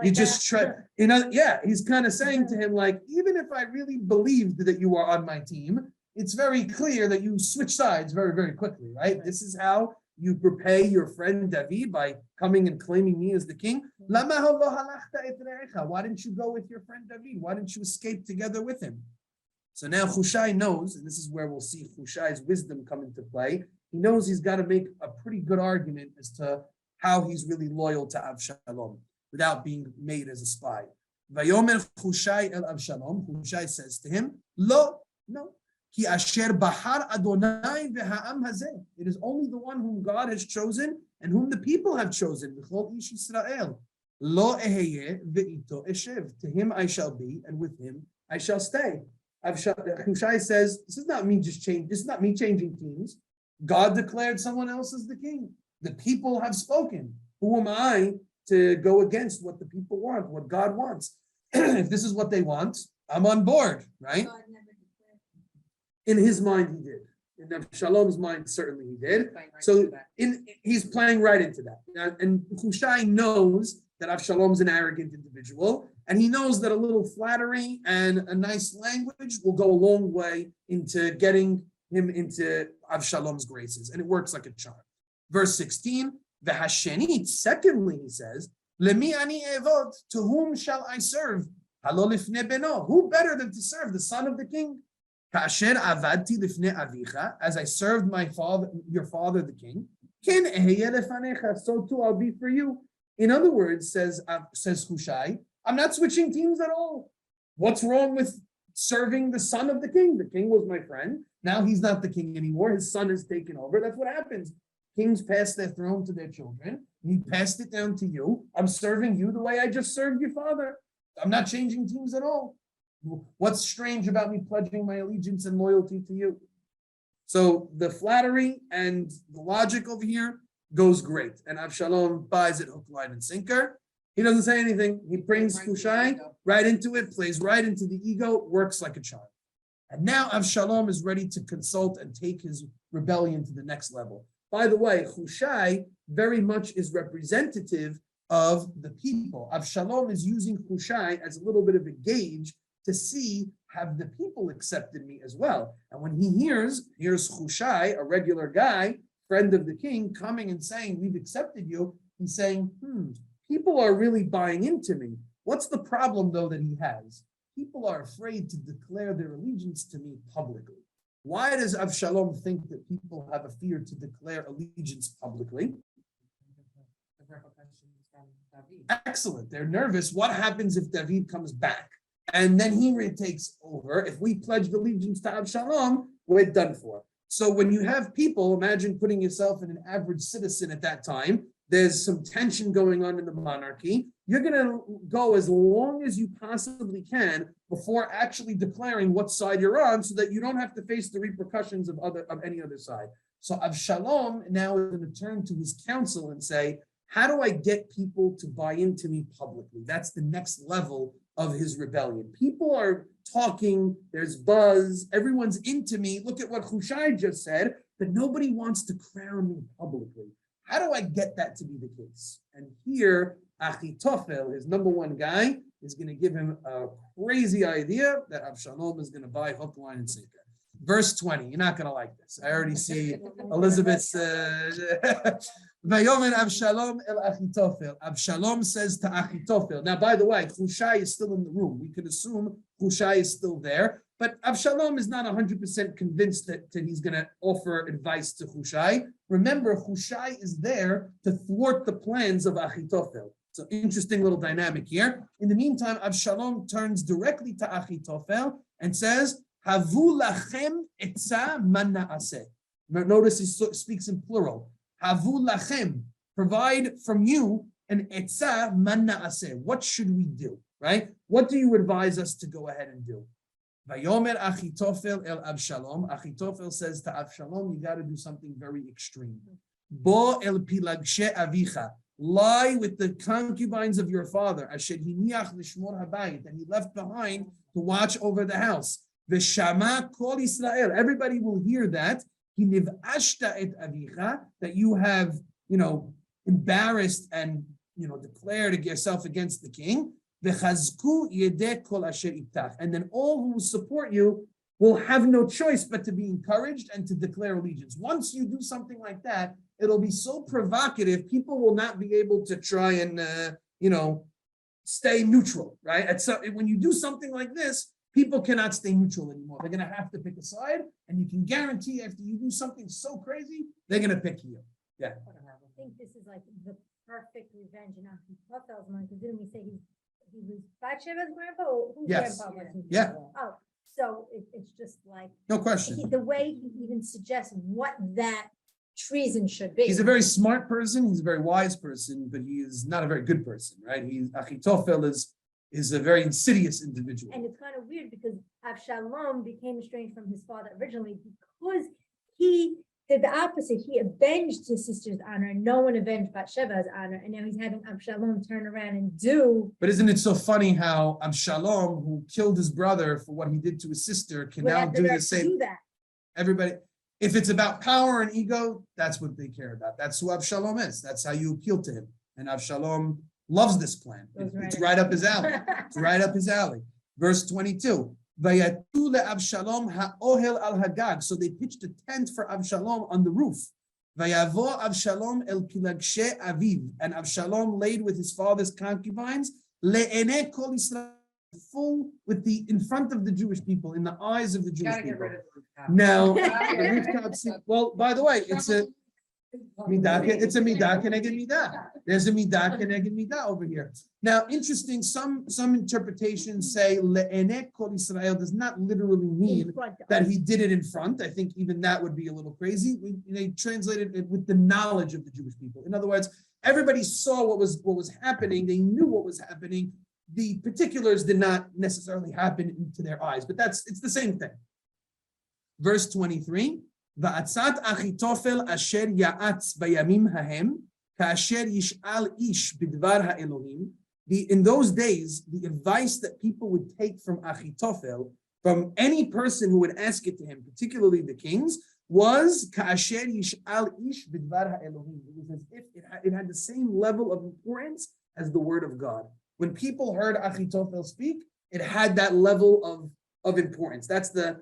A: you just try. He's kind of saying to him, like, even if I really believed that you are on my team, it's very clear that you switch sides very, very quickly, right? This is how you repay your friend David by coming and claiming me as the king. Why didn't you go with your friend David? Why didn't you escape together with him? So now Hushai knows, and this is where we'll see Hushai's wisdom come into play. He knows he's got to make a pretty good argument as to how he's really loyal to Abshalom without being made as a spy. Vayomer Hushai el Abshalom. Hushai says to him, Lo, no. Ki asher bahar Adonai v'ha'am hazeh. It is only the one whom God has chosen and whom the people have chosen. V'chol ish Yisrael. Lo eheyeh ve'ito eshev. To him I shall be, and with him I shall stay. Hushai says, this is not me changing teams. God declared someone else as the king. The people have spoken. Who am I to go against what the people want, what God wants? If this is what they want, I'm on board, right? In his mind, he did. In Abshalom's mind, certainly he did. So he's playing right into that. And Hushai knows that Abshalom's an arrogant individual, and he knows that a little flattery and a nice language will go a long way into getting him into Abshalom's graces, and it works like a charm. Verse 16, V'hashenit, secondly, he says, Lemi ani evod, to whom shall I serve? Halo lifne beno, who better than to serve the son of the king? Kasher avadti lifne avicha, as I served my father, your father, the king, ken eheye lefanecha, so too I'll be for you. In other words, says Hushai, I'm not switching teams at all. What's wrong with serving the son of the king? The king was my friend. Now he's not the king anymore. His son has taken over. That's what happens. Kings pass their throne to their children. He passed it down to you. I'm serving you the way I just served your father. I'm not changing teams at all. What's strange about me pledging my allegiance and loyalty to you? So the flattery and the logic over here goes great. And Abshalom buys it hook, line, and sinker. He doesn't say anything. He brings Hushai right into it, plays right into the ego, works like a charm. And now Abshalom is ready to consult and take his rebellion to the next level. By the way, Hushai very much is representative of the people. Abshalom is using Hushai as a little bit of a gauge to see, have the people accepted me as well? And when he hears Hushai, a regular guy, friend of the king, coming and saying, we've accepted you, he's saying, people are really buying into me. What's the problem, though, that he has? People are afraid to declare their allegiance to me publicly. Why does Abshalom think that people have a fear to declare allegiance publicly? Excellent. They're nervous. What happens if David comes back? And then he takes over. If we pledged allegiance to Abshalom, we're done for. So when you have people, imagine putting yourself in an average citizen at that time, there's some tension going on in the monarchy. You're going to go as long as you possibly can before actually declaring what side you're on, so that you don't have to face the repercussions of any other side. So Abshalom now is going to turn to his council and say, how do I get people to buy into me publicly? That's the next level of his rebellion. People are talking, there's buzz, everyone's into me. Look at what Hushai just said, but nobody wants to crown me publicly. How do I get that to be the case? And here, Achitophel, his number one guy, is going to give him a crazy idea that Abshalom is going to buy hook, line, and sinker. Verse 20, you're not going to like this. I already see Elizabeth's, Vayomer Abshalom el Achitophel. Abshalom says to Achitophel. Now, by the way, Hushai is still in the room. We could assume Hushai is still there, but Abshalom is not 100% convinced that he's going to offer advice to Hushai. Remember, Hushai is there to thwart the plans of Achitophel. It's an interesting little dynamic here. In the meantime, Abshalom turns directly to Achitophel and says, Havu lachem etza man na'aseh. Notice he speaks in plural. Havu lachem, provide from you an etza man na'aseh. What should we do, right? What do you advise us to go ahead and do? Vayomer Achitophel el Abshalom. Achitophel says to Abshalom, you got to do something very extreme. Bo el pilagshe avicha. Lie with the concubines of your father, asher hiniach lishmor habayit, and he left behind to watch over the house. V'shama kol Israel. Everybody will hear that. Hinivashta et avicha, that you have, embarrassed and, declared yourself against the king. V'chazku yedeh kol asher itach. And then all who support you will have no choice but to be encouraged and to declare allegiance. Once you do something like that, it'll be so provocative, people will not be able to try and, stay neutral, right? When you do something like this, people cannot stay neutral anymore. They're going to have to pick a side, and you can guarantee after you do something so crazy, they're going to pick you. Yeah.
E: I think this is like the perfect revenge in Achitophel's mind, because didn't we say he was Bathsheba's grandpa, or whose
A: Yes.
E: grandpa was he?
A: Yeah.
E: Oh, so it's just like,
A: No question.
E: the way he even suggests what that treason should be.
A: He's a very smart person. He's a very wise person, but he is not a very good person, right? Achitophel is a very insidious individual.
E: And it's kind of weird because Abshalom became estranged from his father originally because he did the opposite. He avenged his sister's honor, and no one avenged Bathsheba's honor. And now he's having Abshalom turn around and do.
A: But isn't it so funny how Abshalom, who killed his brother for what he did to his sister, can now do the same?
E: Do that.
A: Everybody, if it's about power and ego, that's what they care about. That's who Abshalom is. That's how you appeal to him. And Abshalom loves this plan. It's right up his alley. It's right up his alley. Verse 22. Vayatu le'Abshalom ha'ohel al hagag. So they pitched a tent for Abshalom on the roof. Vayavo Abshalom el kilagshe aviv. And Abshalom laid with his father's concubines le'enei kol Yisrael, full with in front of the Jewish people, in the eyes of the Jewish
D: Gotta get
A: people.
D: rid of the rooftop.
A: Now, the rooftop scene, well, by the way, it's a midah keneged midah. There's a midah keneged midah over here. Now, interesting, some interpretations say le'enei kol Yisrael does not literally mean that he did it in front. I think even that would be a little crazy. They translated it with the knowledge of the Jewish people. In other words, everybody saw what was happening. They knew what was happening. The particulars did not necessarily happen into their eyes, but it's the same thing. Verse 23, Va'atzat Achitophel asher ya'atz bayamim hahem, ka'asher yish'al ish bidvar ha'elohim. In those days, the advice that people would take from Achitophel, from any person who would ask it to him, particularly the kings, was ka'asher yish'al ish bidvar ha'elohim. It was as if it had the same level of importance as the word of God. When people heard Achitophel speak, it had that level of importance. That's the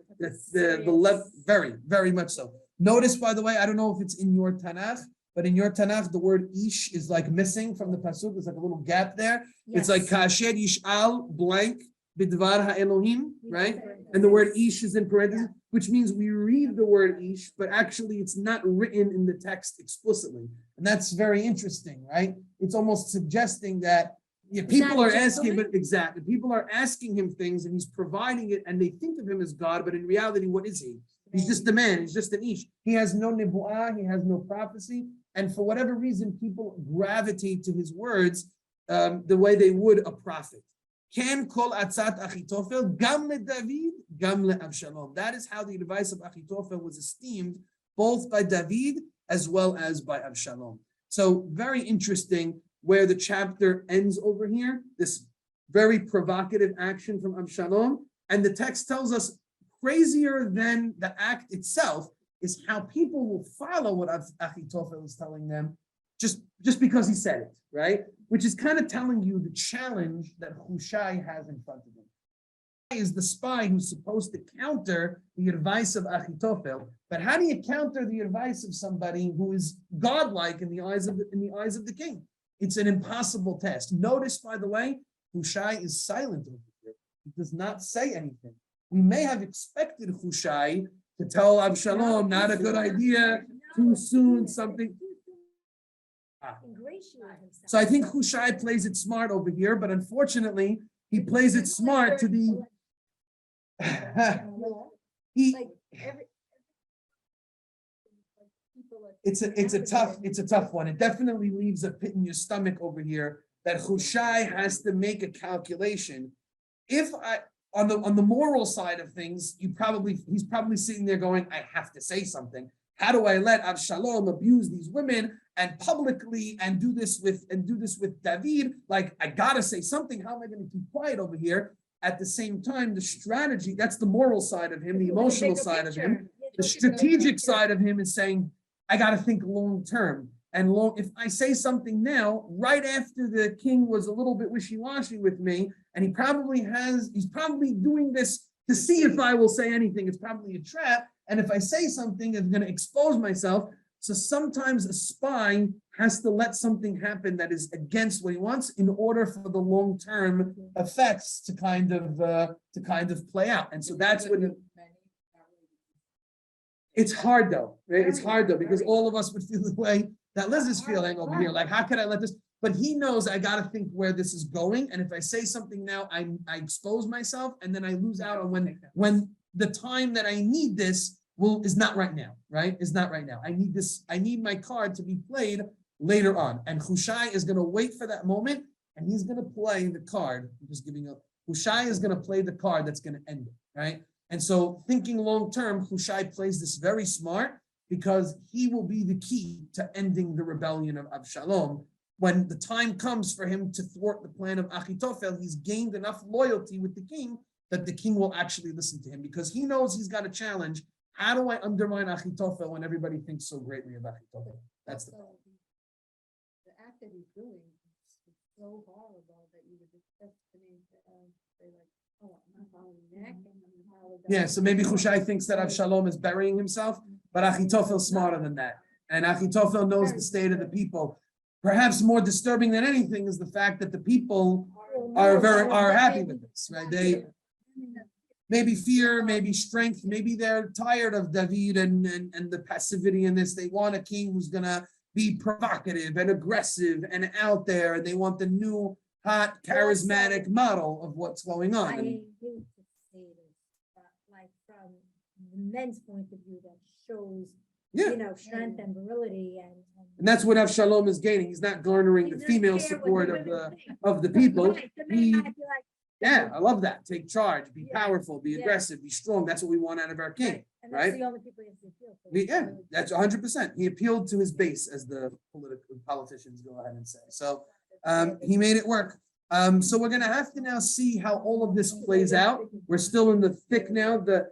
A: level, very, very much so. Notice, by the way, I don't know if it's in your Tanakh, but in your Tanakh, the word ish is like missing from the pasuk. There's like a little gap there. Yes. It's like kasher yish'al blank bidvar ha'elohim, right? And the word ish is in parentheses, which means we read the word ish, but actually it's not written in the text explicitly. And that's very interesting, right? It's almost suggesting that people are asking, but exactly, people are asking him things and he's providing it and they think of him as God, but in reality, what is he? He's just a man, he's just an ish. He has no nebuah, he has no prophecy. And for whatever reason, people gravitate to his words the way they would a prophet. Ken kol atzat Achitophel, gam le David, gam le Abshalom. That is how the advice of Achitophel was esteemed, both by David as well as by Abshalom. So very interesting where the chapter ends over here, this very provocative action from Abshalom. And the text tells us, crazier than the act itself is how people will follow what Achitophel is telling them just because he said it, right? Which is kind of telling you the challenge that Hushai has in front of him. is the spy who's supposed to counter the advice of Achitophel. But how do you counter the advice of somebody who is godlike in the eyes of the king? It's an impossible task. Notice, by the way, Hushai is silent over here. He does not say anything. We may have expected Hushai to tell Abshalom, not a good idea, too soon, something. So I think Hushai plays it smart over here, but unfortunately, he plays it smart to the. It's a tough one. It definitely leaves a pit in your stomach over here that Hushai has to make a calculation. On the moral side of things, he's probably sitting there going, I have to say something. How do I let Abshalom abuse these women and publicly and do this with David? Like, I gotta say something. How am I going to keep quiet over here? At the same time, the strategy, that's the moral side of him, the emotional side of him. The strategic side of him is saying, I got to think long term. And if I say something now, right after the king was a little bit wishy-washy with me, and he's probably doing this to see if I will say anything. It's probably a trap. And if I say something, it's going to expose myself. So sometimes a spy has to let something happen that is against what he wants in order for the long-term effects to kind of play out. And so that's when it's hard though, right? It's hard though, because all of us would feel the way that Liz is feeling over here. Like, how could I let this? But he knows I got to think where this is going. And if I say something now, I expose myself, and then I lose out on when the time that I need this is not right now, right? Is not right now. I need this. I need my card to be played later on. And Hushai is going to wait for that moment, and he's going to play the card. I'm just giving up. Hushai is going to play the card that's going to end it, right? And so thinking long term, Hushai plays this very smart, because he will be the key to ending the rebellion of Abshalom. When the time comes for him to thwart the plan of Achitophel, he's gained enough loyalty with the king that the king will actually listen to him, because he knows he's got a challenge. How do I undermine Achitophel when everybody thinks so greatly of Achitophel? That's the problem.
B: The act that he's doing is so horrible that you would expect the name to say like, oh, I'm not following neck.
A: Yeah, so maybe Hushai thinks that Abshalom is burying himself, but Achitophel's smarter than that. And Achitophel knows the state of the people. Perhaps more disturbing than anything is the fact that the people are happy with this, right? They maybe fear, maybe strength, maybe they're tired of David and the passivity in this. They want a king who's gonna be provocative and aggressive and out there, and they want the new hot charismatic model of what's going on.
E: I hate to say this, but like from the men's point of view, that shows strength and virility,
A: and that's what Abshalom is gaining. He's not garnering the female support of the people. I love that. Take charge, be powerful, be aggressive, be strong. That's what we want out of our king, right?
E: The only people he has to appeal to.
A: That's 100%. He appealed to his base, as the politicians go ahead and say. So he made it work. So we're going to have to now see how all of this plays out. We're still in the thick now. The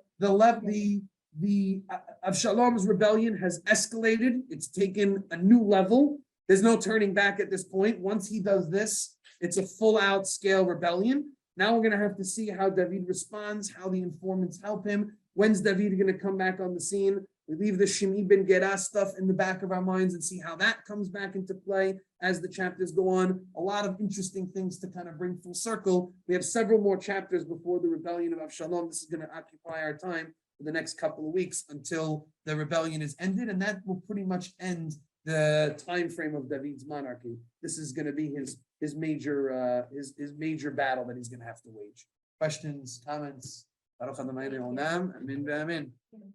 A: Abshalom's rebellion has escalated. It's taken a new level. There's no turning back at this point. Once he does this, it's a full-out scale rebellion. Now we're going to have to see how David responds, how the informants help him. When's David going to come back on the scene? We leave the Shimi ben Gera stuff in the back of our minds and see how that comes back into play as the chapters go on. A lot of interesting things to kind of bring full circle. We have several more chapters before the rebellion of Abshalom. This is going to occupy our time for the next couple of weeks until the rebellion is ended, and that will pretty much end the time frame of David's monarchy. This is going to be his major battle that he's going to have to wage. Questions, comments? Baruch Adonai Le'olam. Amen.